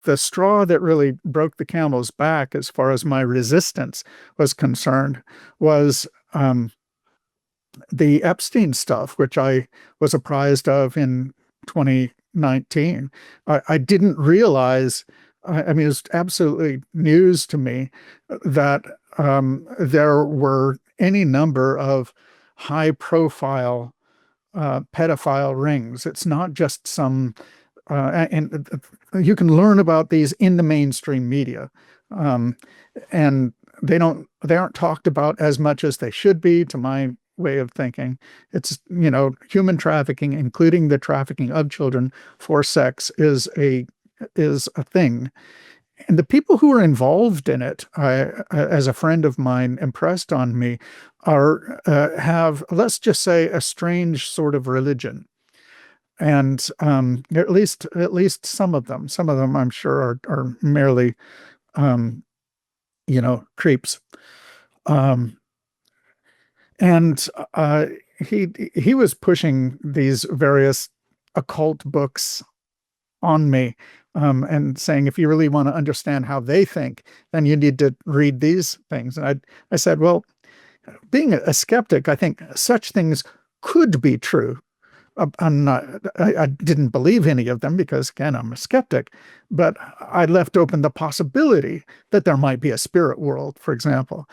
the straw that really broke the camel's back, as far as my resistance was concerned, was the Epstein stuff, which I was apprised of in 2019. I didn't realize, I mean, it was absolutely news to me that there were any number of high profile pedophile rings. It's not just some, and you can learn about these in the mainstream media. Um, and they aren't talked about as much as they should be, to my way of thinking. It's, human trafficking, including the trafficking of children for sex, is a thing. And the people who are involved in it, as a friend of mine impressed on me, have, let's just say, a strange sort of religion. And at least some of them I'm sure are merely um, creeps. Um, and he was pushing these various occult books on me, and saying, if you really want to understand how they think, then you need to read these things. And I said, well, being a skeptic, I think such things could be true. I didn't believe any of them because, again, I'm a skeptic, but I left open the possibility that there might be a spirit world, for example.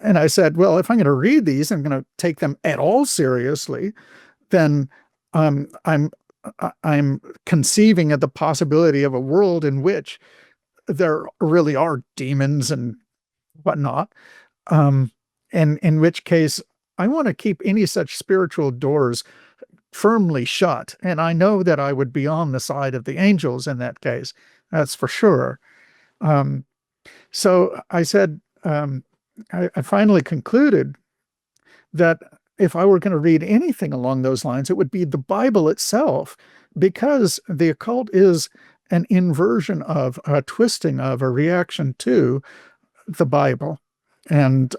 And I said, well, if I'm going to read these, I'm going to take them at all seriously, then um, I'm I'm conceiving of the possibility of a world in which there really are demons and whatnot, um, and in which case I want to keep any such spiritual doors firmly shut. And I know that I would be on the side of the angels in that case. That's for sure. Um, so I said, I finally concluded that if I were going to read anything along those lines, it would be the Bible itself, because the occult is an inversion of, a twisting of, a reaction to the Bible and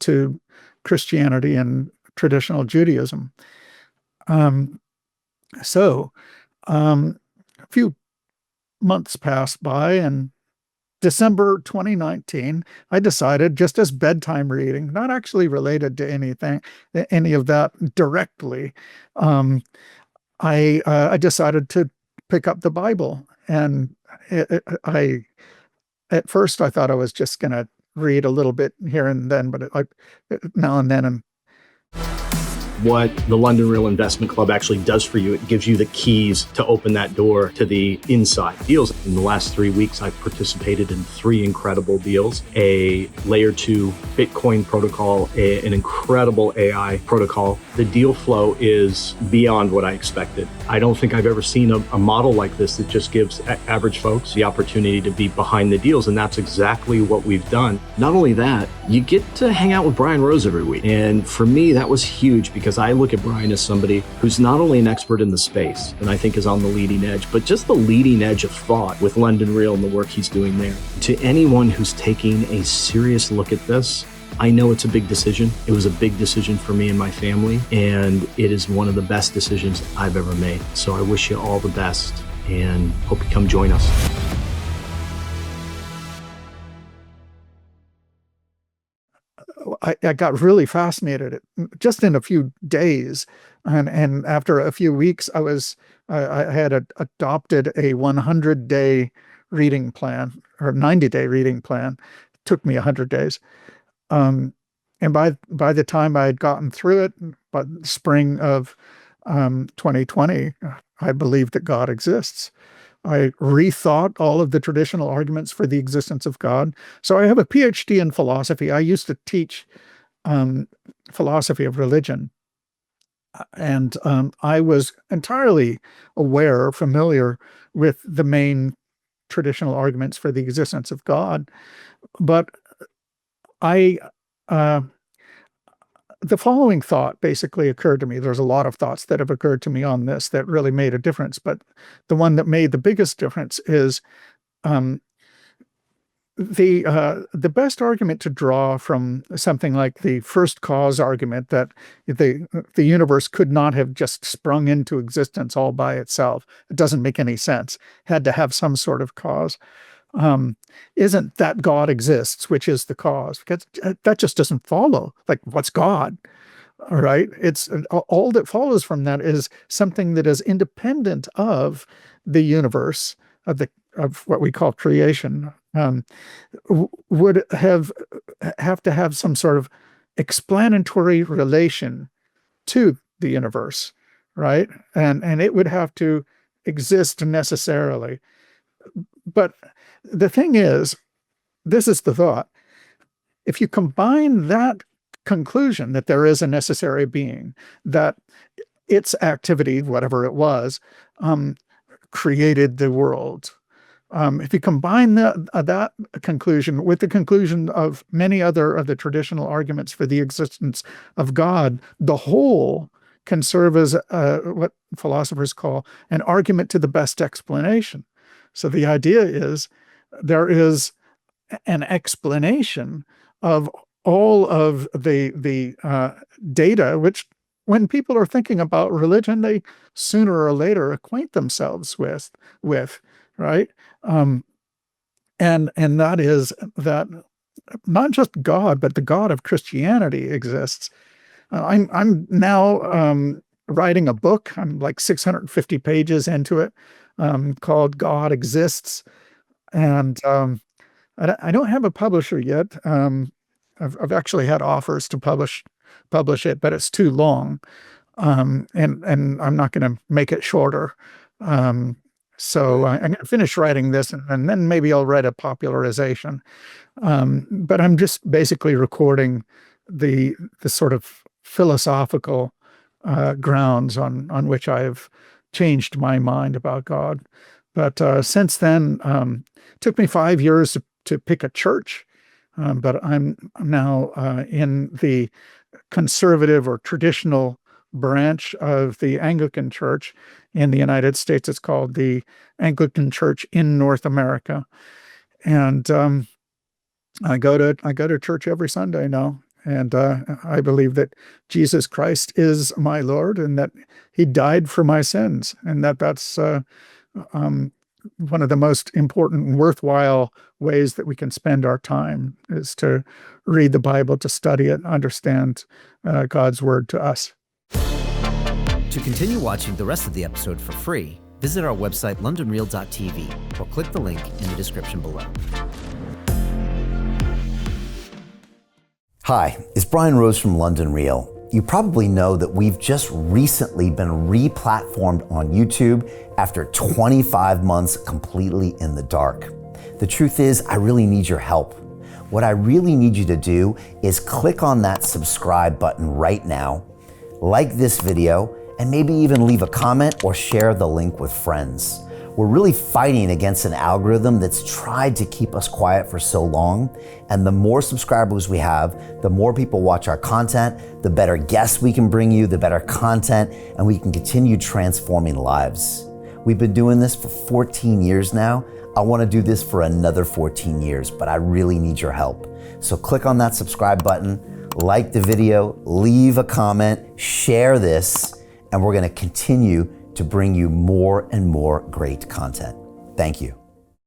to Christianity and traditional Judaism. Um, so a few months passed by, and December 2019, I decided, just as bedtime reading, not actually related to any of that directly, um, I decided to pick up the Bible. And I at first I thought I was just going to read a little bit here and then, but now and then, and what the London Real Investment Club actually does for you. It gives you the keys to open that door to the inside deals. In the last 3 weeks, I've participated in 3 incredible deals: a layer 2 Bitcoin protocol, an incredible AI protocol. The deal flow is beyond what I expected. I don't think I've ever seen a model like this that just gives average folks the opportunity to be behind the deals. And that's exactly what we've done. Not only that, you get to hang out with Brian Rose every week. And for me, that was huge, because I look at Brian as somebody who's not only an expert in the space, and I think is on the leading edge, but just the leading edge of thought with London Real and the work he's doing there. To anyone who's taking a serious look at this, I know it's a big decision. It was a big decision for me and my family, and it is one of the best decisions I've ever made. So I wish you all the best and hope you come join us. I got really fascinated just in a few days, and after a few weeks, I had adopted a 100-day reading plan, or 90-day reading plan. It took me 100 days, and by the time I had gotten through it, by the spring of 2020, I believed that God exists. I rethought all of the traditional arguments for the existence of God. So I have a PhD in philosophy. I used to teach philosophy of religion. And I was entirely familiar with the main traditional arguments for the existence of God. But I, uh, the following thought basically occurred to me. There's a lot of thoughts that have occurred to me on this that really made a difference. But the one that made the biggest difference is, um, the best argument to draw from something like the first cause argument, that the universe could not have just sprung into existence all by itself. It doesn't make any sense. Had to have some sort of cause. Isn't that God exists, which is the cause? Because that just doesn't follow. Like, what's God? All right. It's all that follows from that is something that is independent of the universe, of what we call creation, would have to have some sort of explanatory relation to the universe, right? And it would have to exist necessarily. But the thing is, this is the thought. If you combine that conclusion that there is a necessary being, that its activity, whatever it was, created the world. If you combine that conclusion with the conclusion of many other of the traditional arguments for the existence of God, the whole can serve as what philosophers call an argument to the best explanation. So the idea is there is an explanation of all of the data, which when people are thinking about religion, they sooner or later acquaint themselves with, right? And that is that not just God, but the God of Christianity exists. I'm now writing a book. I'm like 650 pages into it, called God Exists, and I don't have a publisher yet. I've actually had offers to publish it, but it's too long, and I'm not going to make it shorter. So I'm going to finish writing this, and then maybe I'll write a popularization. But I'm just basically recording the sort of philosophical grounds on which I've changed my mind about God. But since then, it took me 5 years to pick a church. But I'm now in the conservative or traditional branch of the Anglican Church in the United States. It's called the Anglican Church in North America, and I go to church every Sunday now, and I believe that Jesus Christ is my Lord, and that He died for my sins, and that's one of the most important and worthwhile ways that we can spend our time is to read the Bible, to study it, understand God's word to us. To continue watching the rest of the episode for free, visit our website londonreal.tv or click the link in the description below. Hi, it's Brian Rose from London Real. You probably know that we've just recently been re-platformed on YouTube after 25 months completely in the dark. The truth is, I really need your help. What I really need you to do is click on that subscribe button right now, like this video, and maybe even leave a comment or share the link with friends. We're really fighting against an algorithm that's tried to keep us quiet for so long. And the more subscribers we have, the more people watch our content, the better guests we can bring you, the better content, and we can continue transforming lives. We've been doing this for 14 years now. I want to do this for another 14 years, but I really need your help. So click on that subscribe button, like the video, leave a comment, share this, and we're going to continue to bring you more and more great content. Thank you.